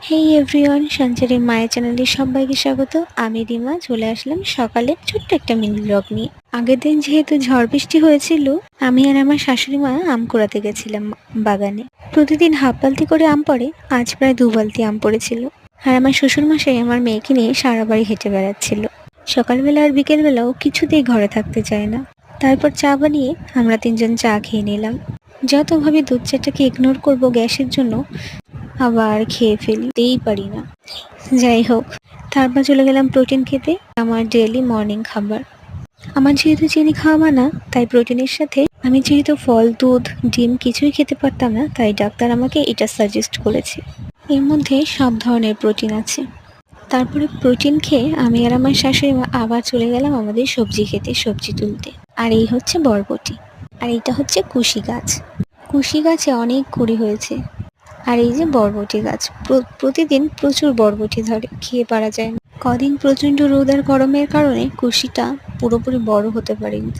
হেই everyone, সঞ্চারীর মায়ের চ্যানেলে সবাইকে স্বাগত। আমি রিমা চলে আসলাম সকালে ছোট্ট একটা মিনি ব্লগ নিয়ে। আগের দিন যেহেতু ঝড় বৃষ্টি হয়েছিল, আমি আর আমার শাশুড়ি মা আম কুড়াতে গেছিলাম বাগানে। প্রতিদিন হাফ বালতি করে আম পড়ে, আজ প্রায় 2 বালতি আম পড়েছিল। আর আমার শ্বশুর মশাই আমার মেয়েকে নিয়ে সারা বাড়ি হেঁটে বেড়াচ্ছিল। সকালবেলা আর বিকেলবেলাও কিছুতেই ঘরে থাকতে চায় না। তারপর চা বানিয়ে আমরা 3জন চা খেয়ে নিলাম। যত ভাবি দুধ চাটাকে ইগনোর করবো গ্যাসের জন্য, আবার খেয়ে ফেলতেই পারি না। যাই হোক, তারপর চলে গেলাম প্রোটিন খেতে, আমার ডেইলি মর্নিং খাবার। আমার যেহেতু চিনি খাওয়া মানা, তাই প্রোটিনের সাথে আমি যেহেতু ফল, দুধ, ডিম কিছুই খেতে পারতাম না, তাই ডাক্তার আমাকে এটা সাজেস্ট করেছে। এর মধ্যে সব ধরনের প্রোটিন আছে। তারপরে প্রোটিন খেয়ে আমি আর আমার শাশুড়ি মা আবার চলে গেলাম আমাদের সবজি খেতে, সবজি তুলতে। আর এই হচ্ছে বরবটি, আর এইটা হচ্ছে কুশি গাছ। কুশি গাছে অনেক কুড়ি হয়েছে। আর এই যে বরবটি গাছ, প্রতিদিন প্রচুর বরবটি ধরে, খেয়ে পারা যায় না। কদিন প্রচণ্ড রোদ আর গরমের কারণে কুশিটা পুরোপুরি বড় হতে পারেনি।